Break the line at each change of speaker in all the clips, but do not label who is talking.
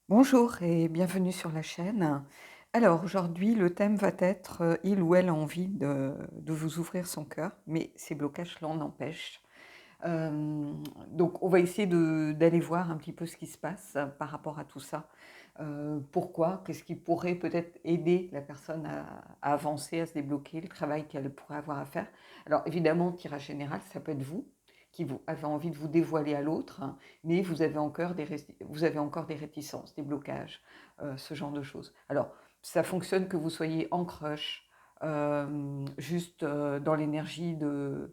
Bonjour et bienvenue sur la chaîne. Alors aujourd'hui, le thème va être il ou elle a envie de vous ouvrir son cœur, mais ces blocages l'en empêchent. Donc on va essayer d'aller voir un petit peu ce qui se passe par rapport à tout ça. Pourquoi? Qu'est-ce qui pourrait peut-être aider la personne à avancer, à se débloquer, le travail qu'elle pourrait avoir à faire. Alors évidemment, tirage général, ça peut être vous qui vous avez envie de vous dévoiler à l'autre, hein, mais vous avez encore des réticences, des blocages, ce genre de choses. Alors, ça fonctionne que vous soyez en crush, juste dans l'énergie euh,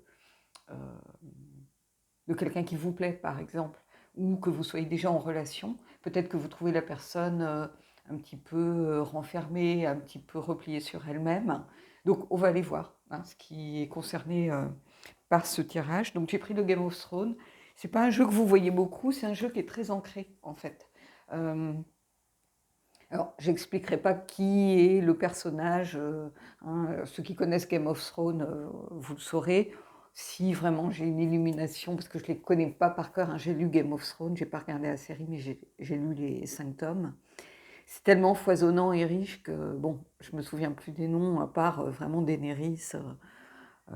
de quelqu'un qui vous plaît, par exemple, ou que vous soyez déjà en relation. Peut-être que vous trouvez la personne un petit peu renfermée, un petit peu repliée sur elle-même. Donc, on va aller voir hein, ce qui est concerné par ce tirage. Donc, j'ai pris le Game of Thrones. C'est pas un jeu que vous voyez beaucoup, c'est un jeu qui est très ancré, en fait. Euh, alors, j'expliquerai pas qui est le personnage. Hein, ceux qui connaissent Game of Thrones, vous le saurez. Si vraiment j'ai une illumination, parce que je ne les connais pas par cœur, hein, j'ai lu Game of Thrones, j'ai pas regardé la série, mais j'ai lu les 5 tomes. C'est tellement foisonnant et riche que, bon, je me souviens plus des noms, à part vraiment Daenerys.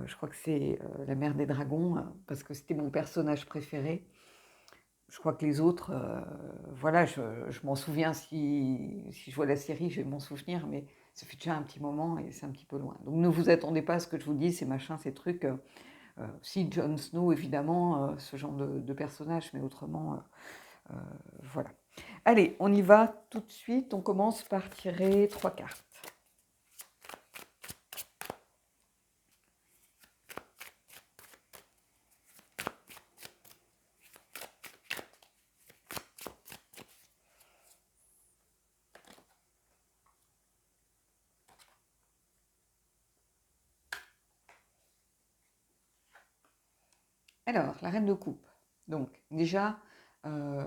Je crois que c'est la mère des dragons, parce que c'était mon personnage préféré. Je crois que les autres, voilà, je m'en souviens si je vois la série, je vais m'en souvenir, mais ça fait déjà un petit moment et c'est un petit peu loin. Donc ne vous attendez pas à ce que je vous dise, ces machins, ces trucs. Si Jon Snow, évidemment, ce genre de personnage, mais autrement, euh, voilà. Allez, on y va tout de suite. On commence par tirer 3 cartes. Alors, la reine de coupe. Donc, déjà, euh,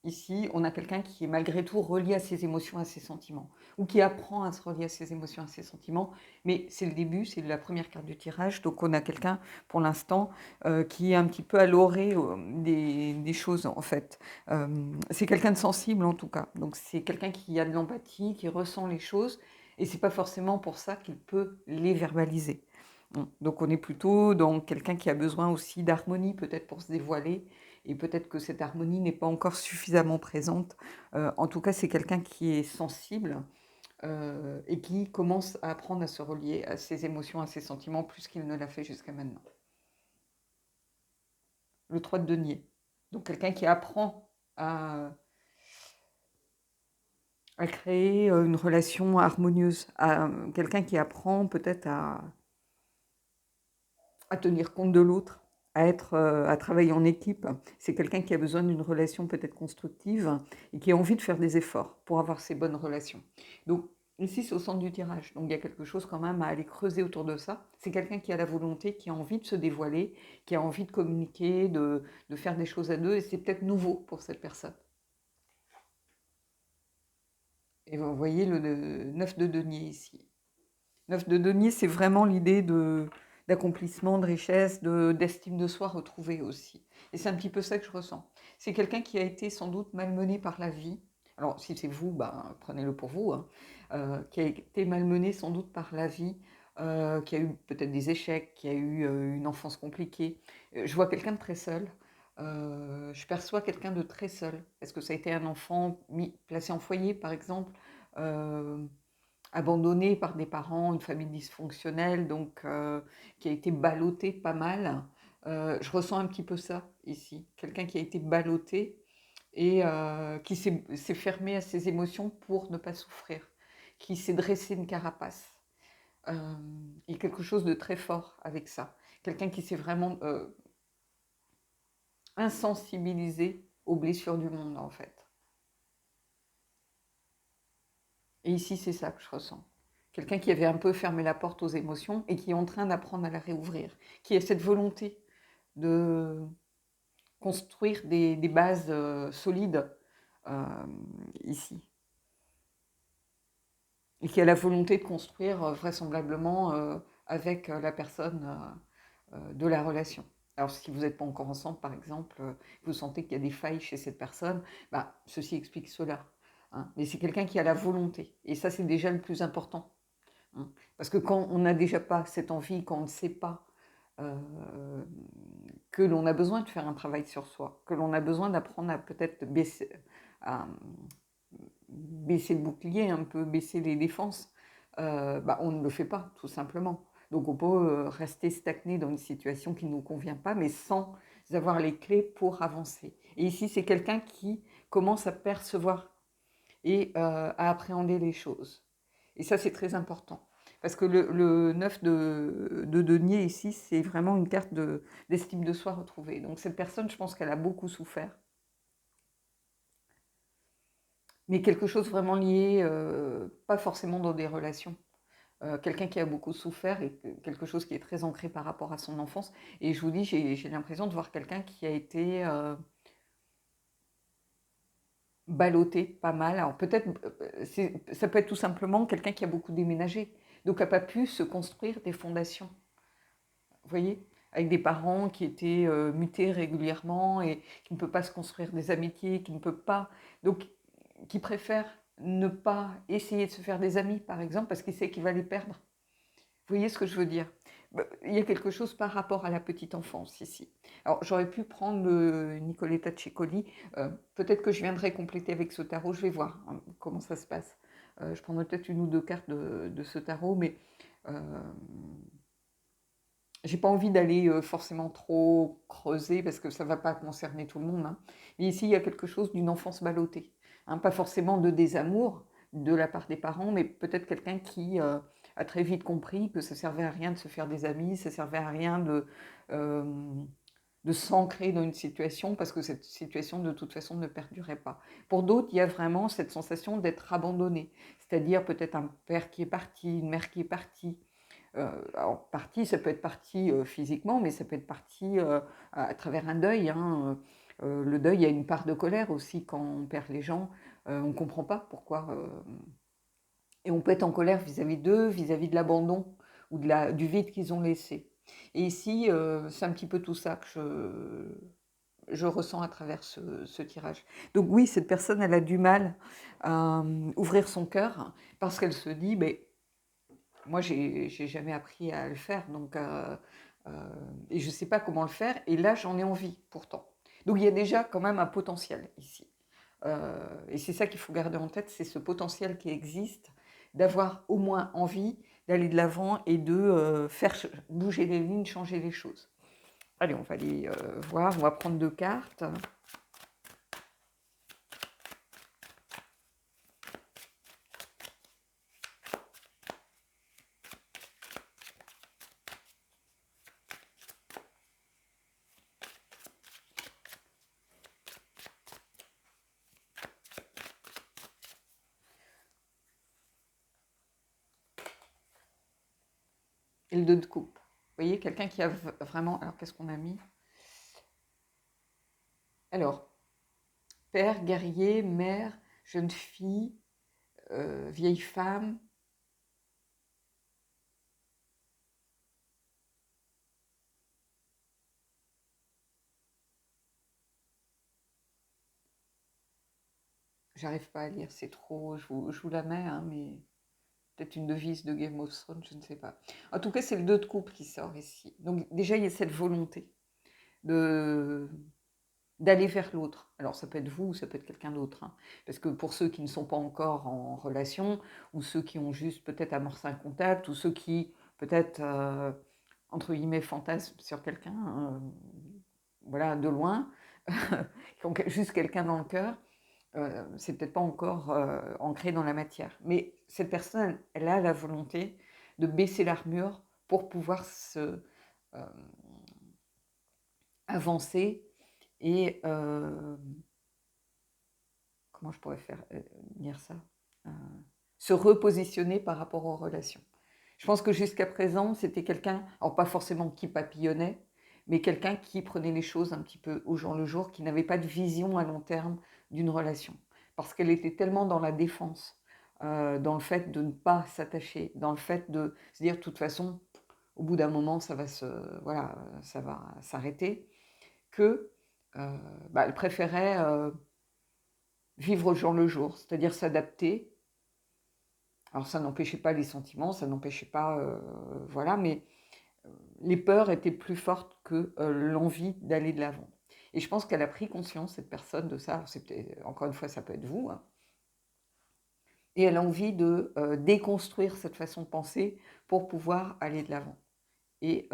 ici, on a quelqu'un qui est malgré tout relié à ses émotions, à ses sentiments, ou qui apprend à se relier à ses émotions, à ses sentiments. Mais c'est le début, c'est la première carte du tirage. Donc, on a quelqu'un, pour l'instant, qui est un petit peu à l'orée des choses, en fait. C'est quelqu'un de sensible, en tout cas. Donc, c'est quelqu'un qui a de l'empathie, qui ressent les choses, et c'est pas forcément pour ça qu'il peut les verbaliser. Donc on est plutôt dans quelqu'un qui a besoin aussi d'harmonie peut-être pour se dévoiler et peut-être que cette harmonie n'est pas encore suffisamment présente. En tout cas, c'est quelqu'un qui est sensible et qui commence à apprendre à se relier à ses émotions, à ses sentiments plus qu'il ne l'a fait jusqu'à maintenant. Le 3 de denier. Donc quelqu'un qui apprend à créer une relation harmonieuse, quelqu'un qui apprend peut-être à tenir compte de l'autre, à travailler en équipe. C'est quelqu'un qui a besoin d'une relation peut-être constructive et qui a envie de faire des efforts pour avoir ces bonnes relations. Donc ici, c'est au centre du tirage. Donc il y a quelque chose quand même à aller creuser autour de ça. C'est quelqu'un qui a la volonté, qui a envie de se dévoiler, qui a envie de communiquer, de faire des choses à deux. Et c'est peut-être nouveau pour cette personne. Et vous voyez le 9 de denier ici. 9 de denier, c'est vraiment l'idée d'accomplissement, de richesse, d'estime de soi retrouvée aussi. Et c'est un petit peu ça que je ressens. C'est quelqu'un qui a été sans doute malmené par la vie. Alors, si c'est vous, ben, prenez-le pour vous. Hein. Qui a été malmené sans doute par la vie, qui a eu peut-être des échecs, qui a eu une enfance compliquée. Je vois quelqu'un de très seul. Je perçois quelqu'un de très seul. Est-ce que ça a été un enfant placé en foyer, par exemple abandonné par des parents, une famille dysfonctionnelle, donc qui a été ballotté pas mal. Je ressens un petit peu ça ici. Quelqu'un qui a été ballotté et qui s'est fermé à ses émotions pour ne pas souffrir, qui s'est dressé une carapace. Il y a quelque chose de très fort avec ça. Quelqu'un qui s'est vraiment insensibilisé aux blessures du monde, en fait. Et ici, c'est ça que je ressens. Quelqu'un qui avait un peu fermé la porte aux émotions et qui est en train d'apprendre à la réouvrir, qui a cette volonté de construire des bases solides euh, ici. Et qui a la volonté de construire vraisemblablement avec la personne de la relation. Alors si vous n'êtes pas encore ensemble, par exemple, vous sentez qu'il y a des failles chez cette personne, bah, ceci explique cela. hein. Mais c'est quelqu'un qui a la volonté. Et ça, c'est déjà le plus important, hein. Parce que quand on n'a déjà pas cette envie, quand on ne sait pas euh, que l'on a besoin de faire un travail sur soi, que l'on a besoin d'apprendre à peut-être à baisser le bouclier, un peu baisser les défenses, bah, on ne le fait pas, tout simplement. Donc on peut rester stagné dans une situation qui ne nous convient pas, mais sans avoir les clés pour avancer. Et ici, c'est quelqu'un qui commence à percevoir et à appréhender les choses. Et ça, c'est très important. Parce que le 9 de denier ici, c'est vraiment une carte d'estime de soi retrouvée. Donc cette personne, je pense qu'elle a beaucoup souffert. Mais quelque chose vraiment lié, pas forcément dans des relations. Quelqu'un qui a beaucoup souffert et quelque chose qui est très ancré par rapport à son enfance. Et je vous dis, j'ai l'impression de voir quelqu'un qui a été ballotté pas mal. Alors peut-être, ça peut être tout simplement quelqu'un qui a beaucoup déménagé, donc n'a pas pu se construire des fondations. Vous voyez, avec des parents qui étaient mutés régulièrement et qui ne peut pas se construire des amitiés, qui ne peut pas, donc qui préfère ne pas essayer de se faire des amis, par exemple, parce qu'il sait qu'il va les perdre. Vous voyez ce que je veux dire? Il y a quelque chose par rapport à la petite enfance ici. Alors, j'aurais pu prendre le Nicoletta Ciccoli. Peut-être que je viendrai compléter avec ce tarot. Je vais voir hein, comment ça se passe. Je prendrai peut-être une ou deux cartes de ce tarot, mais j'ai pas envie d'aller forcément trop creuser parce que ça va pas concerner tout le monde, hein. Mais ici, il y a quelque chose d'une enfance ballottée, hein, pas forcément de désamour de la part des parents, mais peut-être quelqu'un qui a très vite compris que ça servait à rien de se faire des amis, ça servait à rien euh, de s'ancrer dans une situation parce que cette situation de toute façon ne perdurait pas. Pour d'autres, il y a vraiment cette sensation d'être abandonné, c'est-à-dire peut-être un père qui est parti, une mère qui est partie. Alors, partie, ça peut être partie physiquement, mais ça peut être partie à travers un deuil, hein. Le deuil, il y a une part de colère aussi quand on perd les gens. On ne comprend pas pourquoi. Et on peut être en colère vis-à-vis d'eux, vis-à-vis de l'abandon ou du vide qu'ils ont laissé. Et ici, c'est un petit peu tout ça que je ressens à travers ce tirage. Donc oui, cette personne, elle a du mal à ouvrir son cœur parce qu'elle se dit, mais moi, j'ai jamais appris à le faire, donc et je ne sais pas comment le faire. Et là, j'en ai envie pourtant. Donc il y a déjà quand même un potentiel ici. Et c'est ça qu'il faut garder en tête, c'est ce potentiel qui existe, d'avoir au moins envie d'aller de l'avant et de faire bouger les lignes, changer les choses. Allez, on va aller voir, on va prendre deux cartes. Et le 2 de coupe. Vous voyez, quelqu'un qui a vraiment... Alors, qu'est-ce qu'on a mis? Alors, père, guerrier, mère, jeune fille, vieille femme. J'arrive pas à lire, c'est trop... je vous la mets, hein, mais peut-être une devise de Game of Thrones, je ne sais pas. En tout cas, c'est le 2 de coupe qui sort ici. Donc déjà, il y a cette volonté de d'aller vers l'autre. Alors ça peut être vous, ça peut être quelqu'un d'autre, hein. Parce que pour ceux qui ne sont pas encore en relation, ou ceux qui ont juste peut-être amorcé un contact, ou ceux qui peut-être, entre guillemets, fantasment sur quelqu'un, voilà, de loin, qui ont juste quelqu'un dans le cœur, c'est peut-être pas encore ancré dans la matière. Mais cette personne, elle a la volonté de baisser l'armure pour pouvoir euh, avancer et comment je pourrais faire dire ça, euh, se repositionner par rapport aux relations. Je pense que jusqu'à présent, c'était quelqu'un, alors pas forcément qui papillonnait, mais quelqu'un qui prenait les choses un petit peu au jour le jour, qui n'avait pas de vision à long terme d'une relation. Parce qu'elle était tellement dans la défense, dans le fait de ne pas s'attacher, dans le fait de se dire de toute façon, au bout d'un moment, voilà, ça va s'arrêter, que bah, elle préférait vivre au jour le jour, c'est-à-dire s'adapter. Alors ça n'empêchait pas les sentiments, ça n'empêchait pas, voilà, mais les peurs étaient plus fortes que l'envie d'aller de l'avant. Et je pense qu'elle a pris conscience, cette personne, de ça. Encore une fois, ça peut être vous, hein. Et elle a envie de déconstruire cette façon de penser pour pouvoir aller de l'avant et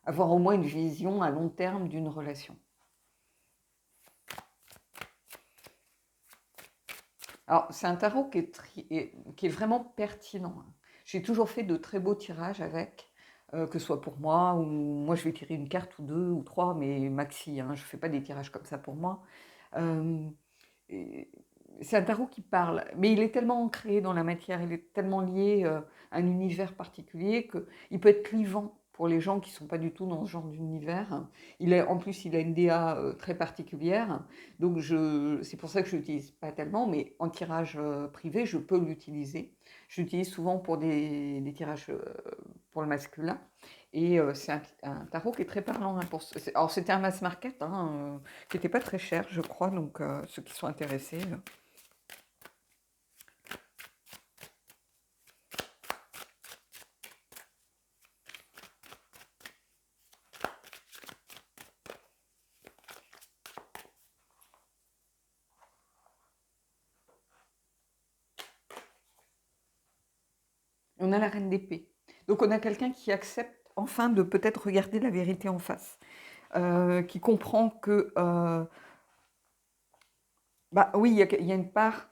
avoir au moins une vision à long terme d'une relation. Alors, c'est un tarot qui est vraiment pertinent, hein. J'ai toujours fait de très beaux tirages avec, que ce soit pour moi, ou moi je vais tirer une carte ou deux ou trois, mais maxi, hein, je ne fais pas des tirages comme ça pour moi. Euh, et c'est un tarot qui parle, mais il est tellement ancré dans la matière, il est tellement lié à un univers particulier qu'il peut être clivant pour les gens qui ne sont pas du tout dans ce genre d'univers. En plus, il a une DA très particulière, donc c'est pour ça que je ne l'utilise pas tellement, mais en tirage privé, je peux l'utiliser. Je l'utilise souvent pour des tirages pour le masculin. Et c'est un tarot qui est très parlant, hein, alors, c'était un mass market, hein, qui n'était pas très cher, je crois, donc ceux qui sont intéressés. On a la reine d'épée. Donc on a quelqu'un qui accepte enfin de peut-être regarder la vérité en face, qui comprend que, bah oui, il y a une part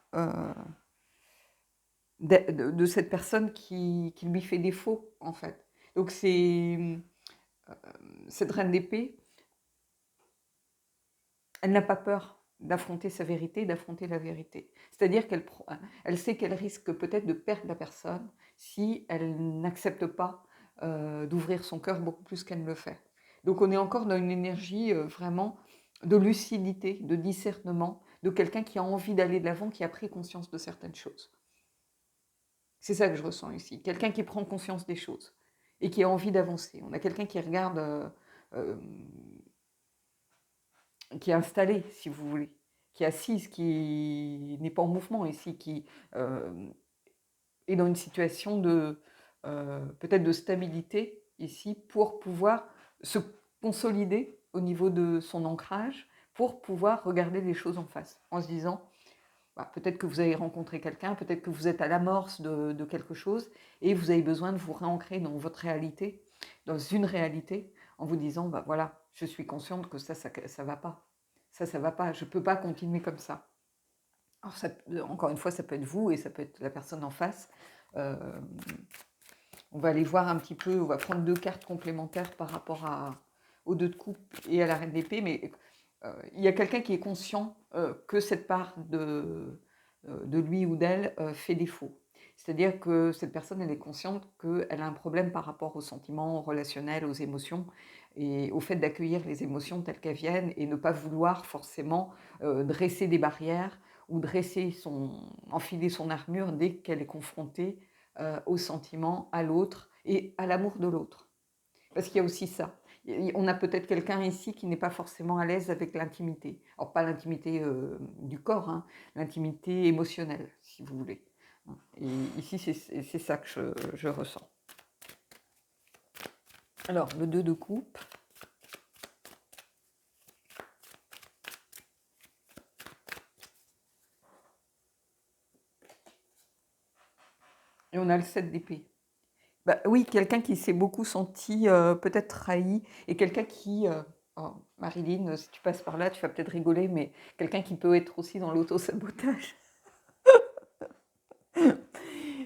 de cette personne qui lui fait défaut, en fait. Donc cette reine d'épée, elle n'a pas peur d'affronter sa vérité, d'affronter la vérité. C'est-à-dire elle sait qu'elle risque peut-être de perdre la personne si elle n'accepte pas d'ouvrir son cœur beaucoup plus qu'elle ne le fait. Donc on est encore dans une énergie vraiment de lucidité, de discernement, de quelqu'un qui a envie d'aller de l'avant, qui a pris conscience de certaines choses. C'est ça que je ressens ici. Quelqu'un qui prend conscience des choses et qui a envie d'avancer. On a quelqu'un qui regarde, euh, qui est installée, si vous voulez, qui est assise, qui n'est pas en mouvement ici, qui euh, est dans une situation de peut-être de stabilité ici pour pouvoir se consolider au niveau de son ancrage, pour pouvoir regarder les choses en face, en se disant, bah, peut-être que vous avez rencontré quelqu'un, peut-être que vous êtes à l'amorce de quelque chose, et vous avez besoin de vous réancrer dans votre réalité, dans une réalité, en vous disant, bah voilà, je suis consciente que ça va pas. Ça va pas, je peux pas continuer comme ça. Alors encore une fois, ça peut être vous et ça peut être la personne en face. Euh, on va aller voir un petit peu, on va prendre deux cartes complémentaires par rapport aux deux de coupe et à la reine d'épée, mais il y a quelqu'un qui est conscient que cette part de lui ou d'elle fait défaut. C'est-à-dire que cette personne, elle est consciente qu'elle a un problème par rapport aux sentiments relationnels, aux émotions, et au fait d'accueillir les émotions telles qu'elles viennent et ne pas vouloir forcément dresser des barrières ou enfiler son armure dès qu'elle est confrontée aux sentiments, à l'autre et à l'amour de l'autre. Parce qu'il y a aussi ça. On a peut-être quelqu'un ici qui n'est pas forcément à l'aise avec l'intimité. Alors pas l'intimité du corps, hein, l'intimité émotionnelle, si vous voulez. Et ici, c'est ça que je ressens. Alors, le 2 de coupe. Et on a le 7 d'épée. Bah, oui, quelqu'un qui s'est beaucoup senti peut-être trahi, et quelqu'un qui... oh, Marilyn, si tu passes par là, tu vas peut-être rigoler, mais quelqu'un qui peut être aussi dans l'auto-sabotage.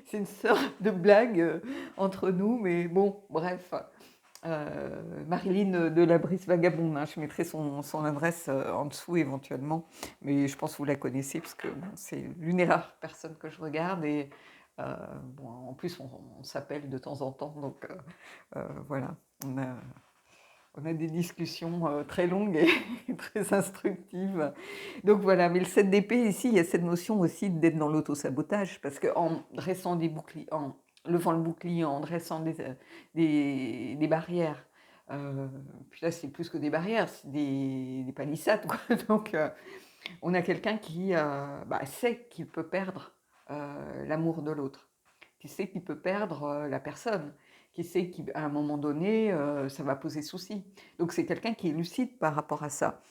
C'est une sorte de blague entre nous, mais bon, bref. Marilyn de la Brise Vagabonde, hein, je mettrai son adresse en dessous éventuellement, mais je pense que vous la connaissez parce que bon, c'est l'une des rares personnes que je regarde, et bon, en plus on s'appelle de temps en temps, donc voilà, on a des discussions très longues et très instructives. Donc voilà, mais le 7 d'épée, ici, il y a cette notion aussi d'être dans l'auto-sabotage, parce qu'en dressant des boucliers, en levant le bouclier, en dressant des barrières, puis là, c'est plus que des barrières, c'est des palissades, quoi. Donc, On a quelqu'un qui sait qu'il peut perdre l'amour de l'autre, qui sait qu'il peut perdre la personne, qui sait qu'à un moment donné, ça va poser souci. Donc c'est quelqu'un qui est lucide par rapport à ça.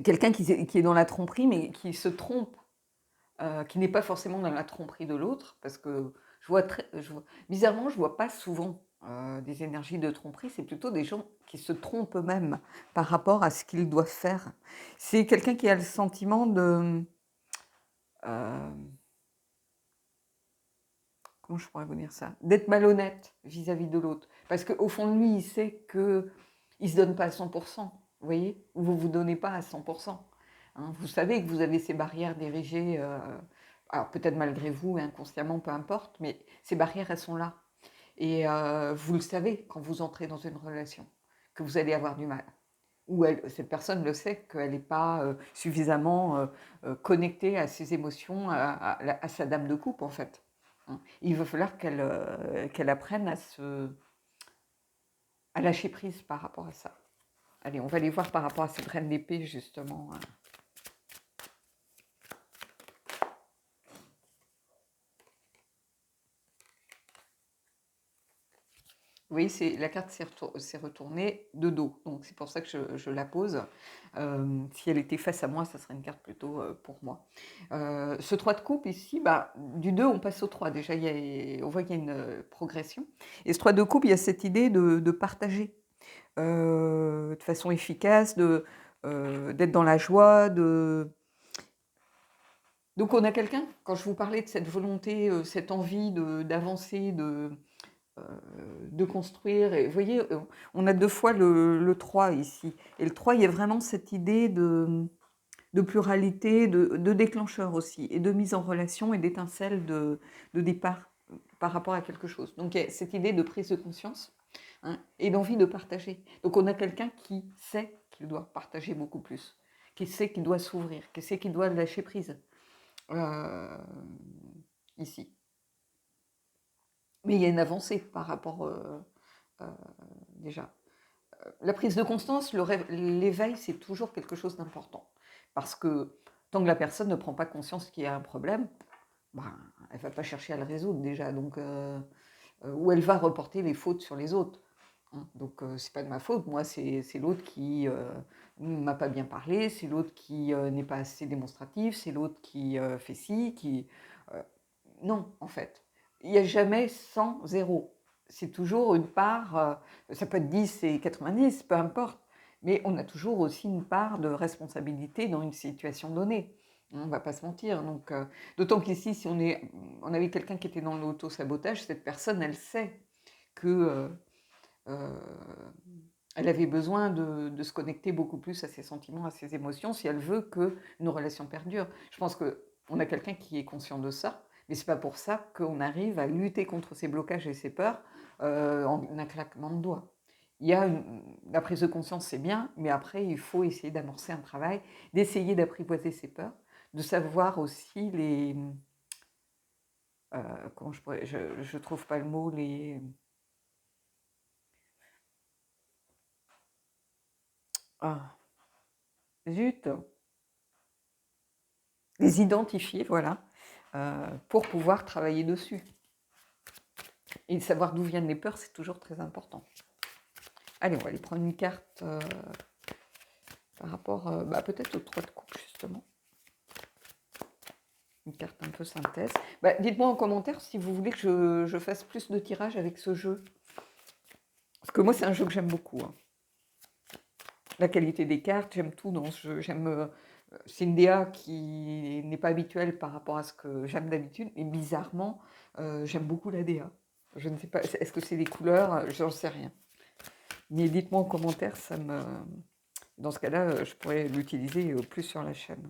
Quelqu'un qui est dans la tromperie, mais qui se trompe, qui n'est pas forcément dans la tromperie de l'autre, parce que bizarrement, je vois pas souvent des énergies de tromperie, c'est plutôt des gens qui se trompent eux-mêmes par rapport à ce qu'ils doivent faire. C'est quelqu'un qui a le sentiment de... euh, comment je pourrais vous dire ça? D'être malhonnête vis-à-vis de l'autre. Parce qu'au fond de lui, il sait qu'il ne se donne pas à 100%, vous voyez? Ou vous ne vous donnez pas à 100%. Hein. Vous savez que vous avez ces barrières dirigées, alors peut-être malgré vous, inconsciemment, peu importe, mais ces barrières, elles sont là. Et vous le savez quand vous entrez dans une relation, que vous allez avoir du mal. Ou cette personne le sait qu'elle n'est pas suffisamment connectée à ses émotions, à sa dame de coupe, en fait. Hein. Il va falloir qu'elle apprenne à lâcher prise par rapport à ça. Allez, on va aller voir par rapport à cette reine d'épée, justement. Hein. Oui, la carte s'est retournée de dos, donc c'est pour ça que je la pose. Si elle était face à moi, ça serait une carte plutôt pour moi. Ce 3 de coupe ici, du 2, on passe au 3. Déjà, on voit qu'il y a une progression. Et ce 3 de coupe, il y a cette idée de partager de façon efficace, d'être dans la joie. Donc on a quelqu'un, quand je vous parlais de cette volonté, cette envie d'avancer, de construire. Et vous voyez, on a 2 fois le 3 ici. Et le 3, il y a vraiment cette idée de pluralité, de déclencheur aussi, et de mise en relation et d'étincelle de départ par rapport à quelque chose. Donc il y a cette idée de prise de conscience, hein, et d'envie de partager. Donc on a quelqu'un qui sait qu'il doit partager beaucoup plus, qui sait qu'il doit s'ouvrir, qui sait qu'il doit lâcher prise. Ici. Mais il y a une avancée par rapport euh, déjà. La prise de conscience, l'éveil, c'est toujours quelque chose d'important. Parce que tant que la personne ne prend pas conscience qu'il y a un problème, elle ne va pas chercher à le résoudre déjà. Donc, ou elle va reporter les fautes sur les autres. Hein. Donc, c'est pas de ma faute. Moi, c'est l'autre qui ne m'a pas bien parlé, c'est l'autre qui n'est pas assez démonstratif, c'est l'autre qui fait ci, qui... non, en fait. Il n'y a jamais 100, 0. C'est toujours une part, ça peut être 10 et 90, peu importe, mais on a toujours aussi une part de responsabilité dans une situation donnée. On ne va pas se mentir. Donc, d'autant qu'ici, si on avait quelqu'un qui était dans l'auto-sabotage, cette personne, elle sait que elle avait besoin de se connecter beaucoup plus à ses sentiments, à ses émotions, si elle veut qu'une relation perdure. Je pense qu'on a quelqu'un qui est conscient de ça, mais ce n'est pas pour ça qu'on arrive à lutter contre ses blocages et ses peurs en un claquement de doigts. La prise de conscience, c'est bien, mais après, il faut essayer d'amorcer un travail, d'essayer d'apprivoiser ses peurs, de savoir aussi comment je trouve pas le mot, Ah, zut, les identifier, voilà, pour pouvoir travailler dessus. Et savoir d'où viennent les peurs, c'est toujours très important. Allez, on va aller prendre une carte par rapport peut-être au 3 de coupe, justement. Une carte un peu synthèse. Dites-moi en commentaire si vous voulez que je fasse plus de tirages avec ce jeu. Parce que moi, c'est un jeu que j'aime beaucoup. Hein. La qualité des cartes, j'aime tout dans ce jeu. J'aime... c'est une DA qui n'est pas habituelle par rapport à ce que j'aime d'habitude, mais bizarrement, j'aime beaucoup la DA. Je ne sais pas, est-ce que c'est les couleurs? J'en sais rien. Mais dites-moi en commentaire, dans ce cas-là, je pourrais l'utiliser plus sur la chaîne.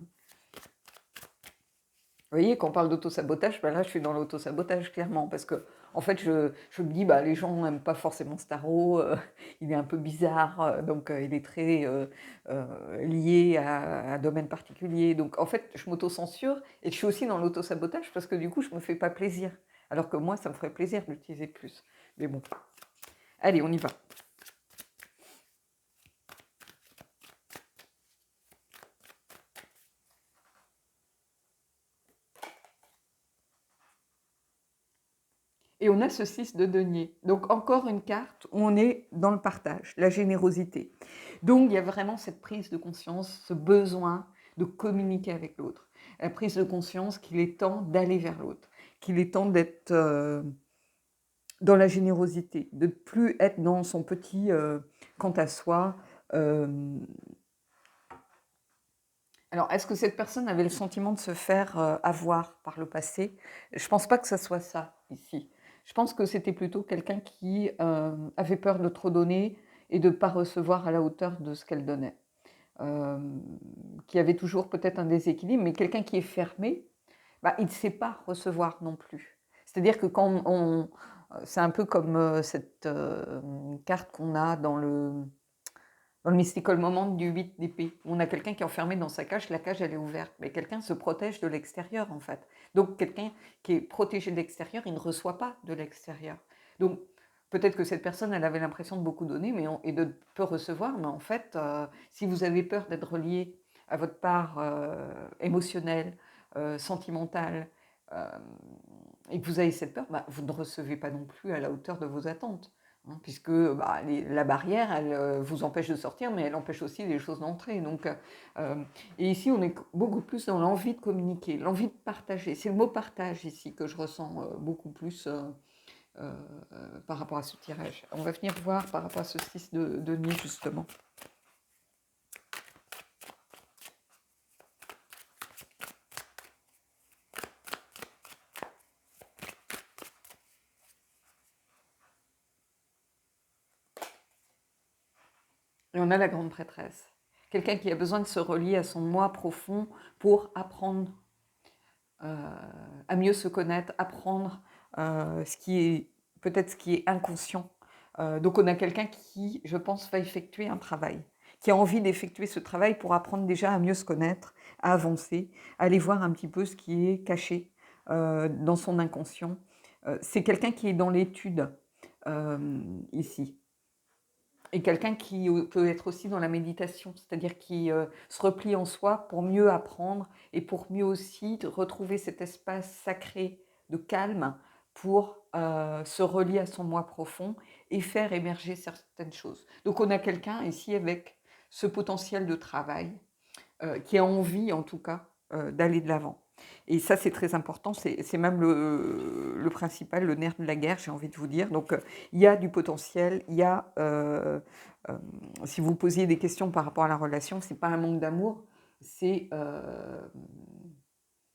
Vous voyez, quand on parle d'auto-sabotage, là, je suis dans l'auto-sabotage, clairement, parce que, en fait, je me dis, les gens n'aiment pas forcément Starro, il est un peu bizarre, donc il est très lié à un domaine particulier. Donc, en fait, je m'auto-censure, et je suis aussi dans l'auto-sabotage, parce que du coup, je ne me fais pas plaisir. Alors que moi, ça me ferait plaisir de l'utiliser plus. Mais bon. Allez, on y va. Et on a ce 6 de denier. Donc encore une carte où on est dans le partage, la générosité. Donc il y a vraiment cette prise de conscience, ce besoin de communiquer avec l'autre. La prise de conscience qu'il est temps d'aller vers l'autre, qu'il est temps d'être dans la générosité, de ne plus être dans son petit quant à soi. Alors, est-ce que cette personne avait le sentiment de se faire avoir par le passé? Je ne pense pas que ça soit ça ici. Je pense que c'était plutôt quelqu'un qui avait peur de trop donner et de ne pas recevoir à la hauteur de ce qu'elle donnait. Qui avait toujours peut-être un déséquilibre, mais quelqu'un qui est fermé, bah, il ne sait pas recevoir non plus. C'est-à-dire que quand c'est un peu comme cette carte qu'on a dans le mystical moment du 8 d'épée. On a quelqu'un qui est enfermé dans sa cage, la cage elle est ouverte, mais quelqu'un se protège de l'extérieur en fait. Donc quelqu'un qui est protégé de l'extérieur, il ne reçoit pas de l'extérieur. Donc peut-être que cette personne, elle avait l'impression de beaucoup donner et de peu recevoir, mais en fait, si vous avez peur d'être relié à votre part émotionnelle, sentimentale, euh, et que vous avez cette peur, bah, vous ne recevez pas non plus à la hauteur de vos attentes. Hein, puisque bah, la barrière, elle vous empêche de sortir, mais elle empêche aussi les choses d'entrer. Donc, et ici, on est beaucoup plus dans l'envie de communiquer, l'envie de partager. C'est le mot partage ici que je ressens beaucoup plus par rapport à ce tirage. On va venir voir par rapport à ce 6 de nuit, justement. Et on a la grande prêtresse. Quelqu'un qui a besoin de se relier à son moi profond pour apprendre à mieux se connaître, apprendre ce qui est peut-être ce qui est inconscient. Donc on a quelqu'un qui, je pense, va effectuer un travail, qui a envie d'effectuer ce travail pour apprendre déjà à mieux se connaître, à avancer, à aller voir un petit peu ce qui est caché dans son inconscient. C'est quelqu'un qui est dans l'étude ici. Et quelqu'un qui peut être aussi dans la méditation, c'est-à-dire qui se replie en soi pour mieux apprendre et pour mieux aussi retrouver cet espace sacré de calme pour se relier à son moi profond et faire émerger certaines choses. Donc on a quelqu'un ici avec ce potentiel de travail qui a envie en tout cas d'aller de l'avant. Et ça, c'est très important, c'est même le principal, le nerf de la guerre, j'ai envie de vous dire. Donc, il y a du potentiel, il y a, si vous posiez des questions par rapport à la relation, c'est pas un manque d'amour, c'est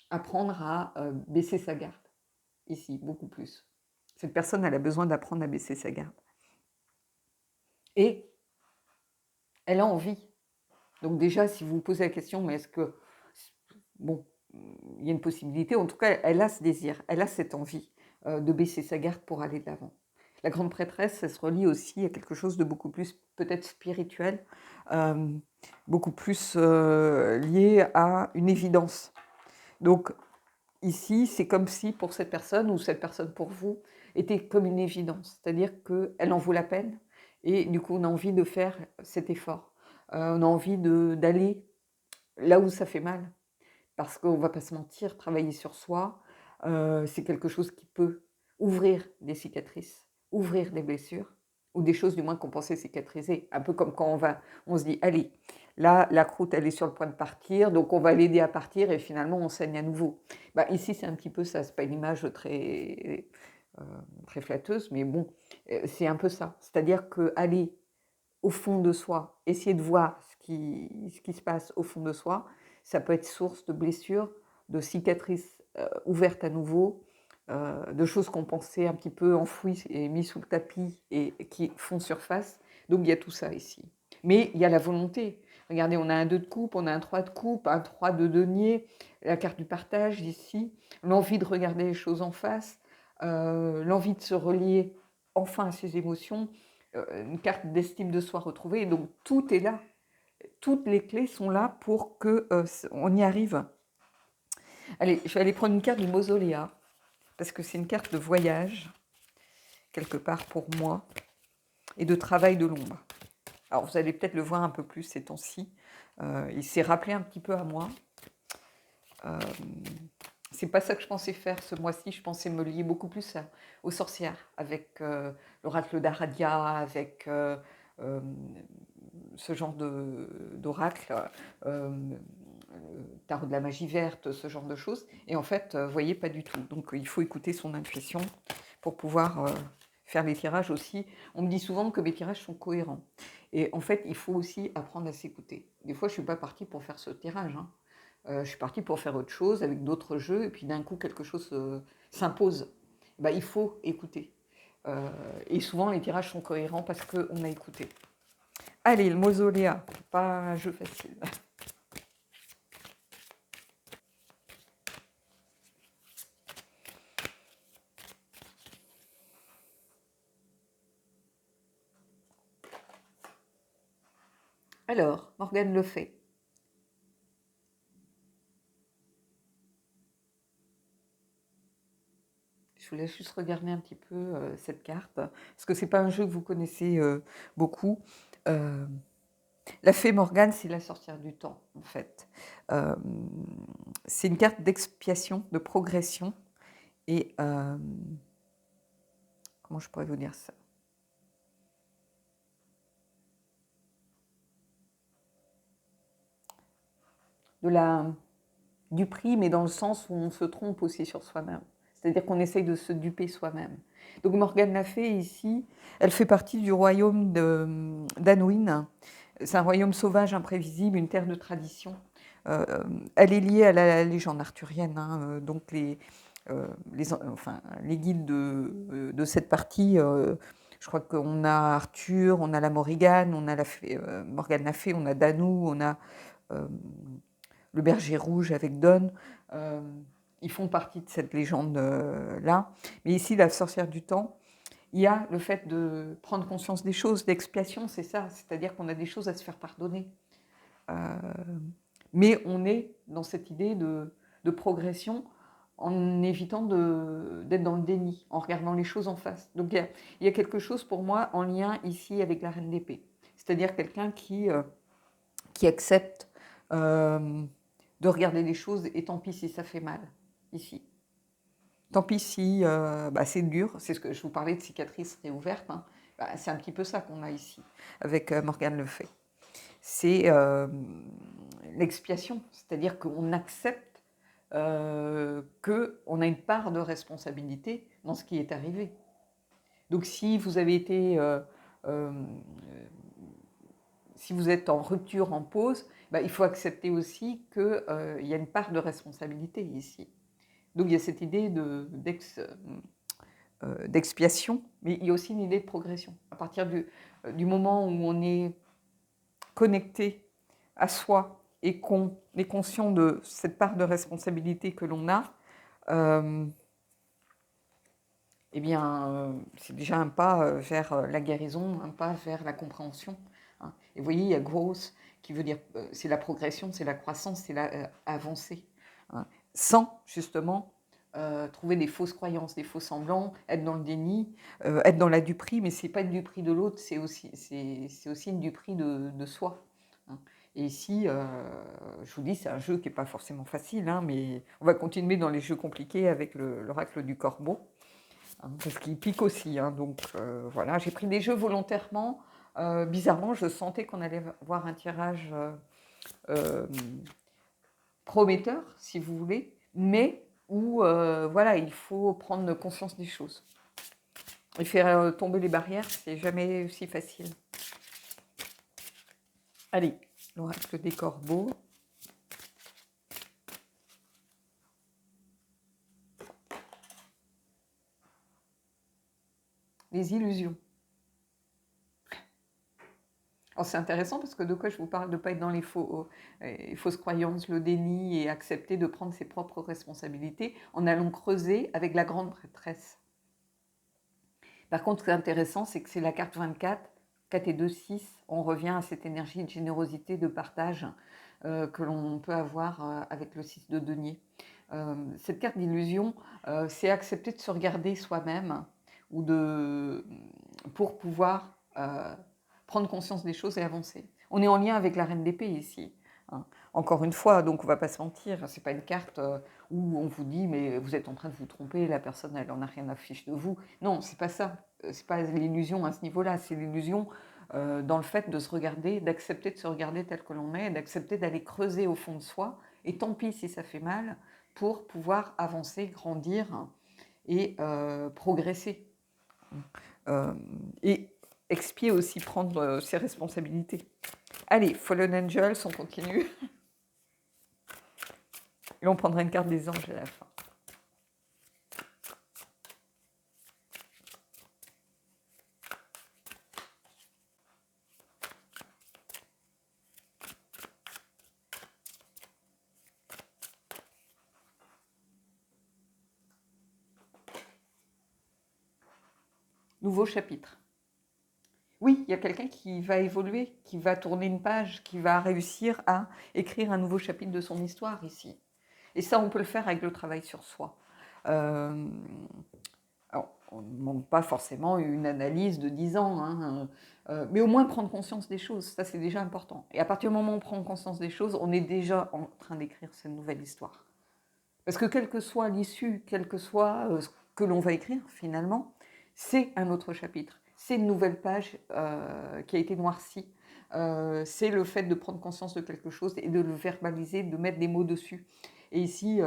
apprendre à baisser sa garde, ici, beaucoup plus. Cette personne, elle a besoin d'apprendre à baisser sa garde. Et elle a envie. Donc déjà, si vous vous posez la question, mais est-ce que... Bon, il y a une possibilité, en tout cas, elle a ce désir, elle a cette envie de baisser sa garde pour aller de l'avant. La grande prêtresse, ça se relie aussi à quelque chose de beaucoup plus peut-être spirituel, beaucoup plus lié à une évidence. Donc ici, c'est comme si pour cette personne ou cette personne pour vous était comme une évidence, c'est-à-dire qu'elle en vaut la peine et du coup on a envie de faire cet effort, on a envie d'aller là où ça fait mal. Parce qu'on ne va pas se mentir, travailler sur soi, c'est quelque chose qui peut ouvrir des cicatrices, ouvrir des blessures, ou des choses du moins qu'on pensait cicatriser. Un peu comme quand on se dit, allez, là, la croûte, elle est sur le point de partir, donc on va l'aider à partir et finalement on saigne à nouveau. Bah, ici, c'est un petit peu ça, c'est pas une image très flatteuse, mais bon, c'est un peu ça. C'est-à-dire qu'aller au fond de soi, essayer de voir ce qui se passe au fond de soi, ça peut être source de blessures, de cicatrices ouvertes à nouveau, de choses qu'on pensait un petit peu enfouies et mises sous le tapis et qui font surface. Donc il y a tout ça ici. Mais il y a la volonté. Regardez, on a un 2 de coupe, on a un 3 de coupe, un 3 de denier, la carte du partage ici, l'envie de regarder les choses en face, l'envie de se relier enfin à ses émotions, une carte d'estime de soi retrouvée. Donc tout est là. Toutes les clés sont là pour qu'on y arrive. Allez, je vais aller prendre une carte du mausoléa, parce que c'est une carte de voyage, quelque part pour moi, et de travail de l'ombre. Alors vous allez peut-être le voir un peu plus ces temps-ci. Il s'est rappelé un petit peu à moi. c'est pas ça que je pensais faire ce mois-ci. Je pensais me lier beaucoup plus aux sorcières, avec l'oracle d'Aradia, avec euh, ce genre d'oracle, tarot de la magie verte, ce genre de choses. Et en fait, vous voyez, pas du tout. Donc il faut écouter son intuition pour pouvoir faire les tirages aussi. On me dit souvent que mes tirages sont cohérents. Et en fait, il faut aussi apprendre à s'écouter. Des fois, je ne suis pas partie pour faire ce tirage, hein. Je suis partie pour faire autre chose, avec d'autres jeux, et puis d'un coup, quelque chose s'impose. Bah, il faut écouter. Et souvent, les tirages sont cohérents parce qu'on a écouté. Allez, le mausoléa, pas un jeu facile. Alors, Morgane le fait. Je vous laisse juste regarder un petit peu cette carte, parce que ce n'est pas un jeu que vous connaissez beaucoup. La fée Morgane, c'est la sorcière du temps, en fait. Euh, c'est une carte d'expiation, de progression. Et comment je pourrais vous dire ça? Du prix, mais dans le sens où on se trompe aussi sur soi-même. C'est-à-dire qu'on essaye de se duper soi-même. Donc Morgane la fée, ici, elle fait partie du royaume d'Anouin. C'est un royaume sauvage, imprévisible, une terre de tradition. Elle est liée à la légende arthurienne. Hein, donc les guides de cette partie, je crois qu'on a Arthur, on a la Morrigan, on a Morgane la fée, on a Danou, on a euh, le berger rouge avec Don. Euh, ils font partie de cette légende-là. Mais ici, la sorcière du temps, il y a le fait de prendre conscience des choses, l'expiation, c'est ça, c'est-à-dire qu'on a des choses à se faire pardonner. Euh, mais on est dans cette idée de progression en évitant d'être dans le déni, en regardant les choses en face. Donc il y a quelque chose pour moi en lien ici avec la reine d'épée, c'est-à-dire quelqu'un qui accepte de regarder les choses, et tant pis si ça fait mal, ici. Tant pis si c'est dur, c'est ce que je vous parlais de cicatrices réouvertes, hein. C'est un petit peu ça qu'on a ici, avec Morgane Le Fay. C'est l'expiation, c'est-à-dire qu'on accepte qu'on a une part de responsabilité dans ce qui est arrivé. Donc si vous avez été... euh, si vous êtes en rupture, en pause, il faut accepter aussi qu'il y a une part de responsabilité ici. Donc il y a cette idée d'expiation, mais il y a aussi une idée de progression. À partir du moment où on est connecté à soi et qu'on est conscient de cette part de responsabilité que l'on a, eh bien, c'est déjà un pas vers la guérison, un pas vers la compréhension. Hein. Et vous voyez, il y a growth qui veut dire, c'est la progression, c'est la croissance, c'est l'avancée. Hein. Sans, justement, trouver des fausses croyances, des faux semblants, être dans le déni, être dans la duperie, mais ce n'est pas une duperie de l'autre, c'est aussi une duperie de soi. Hein. Et ici, je vous dis, c'est un jeu qui n'est pas forcément facile, hein, mais on va continuer dans les jeux compliqués avec l'oracle du corbeau. Parce qu'il pique aussi. Hein, donc voilà, j'ai pris des jeux volontairement. Bizarrement, je sentais qu'on allait voir un tirage euh, prometteur, si vous voulez, mais où voilà, il faut prendre conscience des choses. Et faire tomber les barrières, c'est jamais si facile. Allez, l'oracle des corbeaux. Les illusions. Alors c'est intéressant parce que de quoi je vous parle, de ne pas être dans les fausses croyances, le déni et accepter de prendre ses propres responsabilités en allant creuser avec la grande prêtresse. Par contre, ce qui est intéressant, c'est que c'est la carte 24, 4 et 2, 6. On revient à cette énergie de générosité, de partage que l'on peut avoir avec le 6 de denier. Cette carte d'illusion, c'est accepter de se regarder soi-même ou pour pouvoir prendre conscience des choses et avancer. On est en lien avec la reine d'épée ici. Hein. Encore une fois, donc on va pas se mentir, c'est pas une carte où on vous dit mais vous êtes en train de vous tromper, la personne elle en a rien à fiche de vous. Non, c'est pas ça. C'est pas l'illusion à ce niveau-là, c'est l'illusion dans le fait de se regarder, d'accepter de se regarder tel que l'on est, d'accepter d'aller creuser au fond de soi, et tant pis si ça fait mal, pour pouvoir avancer, grandir et progresser. Euh, et expier aussi, prendre ses responsabilités. Allez, Fallen Angels, on continue. Et on prendra une carte des anges à la fin. Nouveau chapitre. Oui, il y a quelqu'un qui va évoluer, qui va tourner une page, qui va réussir à écrire un nouveau chapitre de son histoire ici. Et ça, on peut le faire avec le travail sur soi. Alors, on ne demande pas forcément une analyse de 10 ans, hein, mais au moins prendre conscience des choses, ça c'est déjà important. Et à partir du moment où on prend conscience des choses, on est déjà en train d'écrire cette nouvelle histoire. Parce que quelle que soit l'issue, quel que soit ce que l'on va écrire finalement, c'est un autre chapitre. C'est une nouvelle page qui a été noircie. C'est le fait de prendre conscience de quelque chose et de le verbaliser, de mettre des mots dessus. Et ici,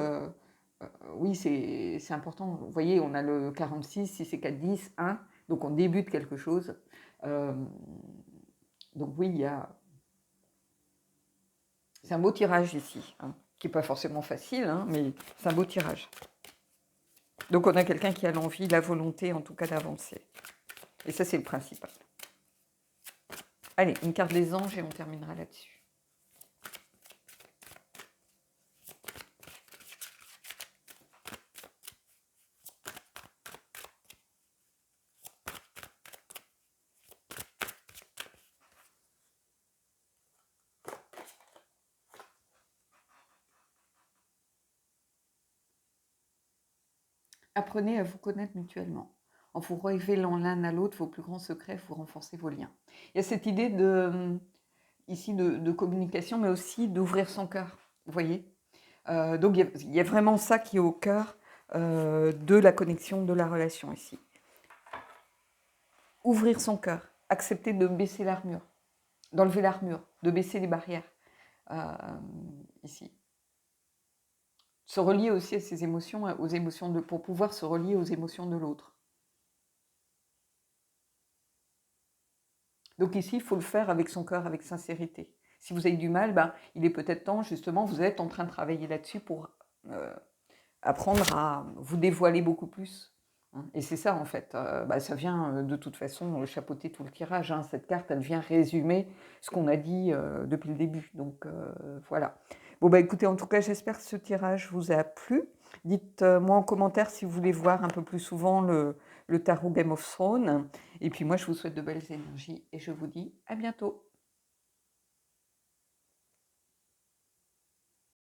oui, c'est important. Vous voyez, on a le 46, 6 et 4, 10, 1. Donc on débute quelque chose. Donc oui, il y a... C'est un beau tirage ici, hein, qui n'est pas forcément facile, hein, mais c'est un beau tirage. Donc on a quelqu'un qui a l'envie, la volonté en tout cas d'avancer. Et ça c'est le principal. Allez, une carte des anges et on terminera là-dessus. Apprenez à vous connaître mutuellement. En vous révélant l'un à l'autre vos plus grands secrets, vous renforcez vos liens. Il y a cette idée ici de communication, mais aussi d'ouvrir son cœur. Vous voyez, donc il y a vraiment ça qui est au cœur de la connexion, de la relation ici. Ouvrir son cœur, accepter de baisser l'armure, d'enlever l'armure, de baisser les barrières ici. Se relier aussi à ses émotions, aux émotions pour pouvoir se relier aux émotions de l'autre. Donc ici, il faut le faire avec son cœur, avec sincérité. Si vous avez du mal, ben, il est peut-être temps, justement, vous êtes en train de travailler là-dessus pour apprendre à vous dévoiler beaucoup plus. Et c'est ça, en fait. Ça vient, de toute façon, chapeauter tout le tirage. Hein. Cette carte, elle vient résumer ce qu'on a dit depuis le début. Donc, voilà. Bon, écoutez, en tout cas, j'espère que ce tirage vous a plu. Dites-moi en commentaire si vous voulez voir un peu plus souvent le tarot Game of Thrones. Et puis moi, je vous souhaite de belles énergies et je vous dis à bientôt.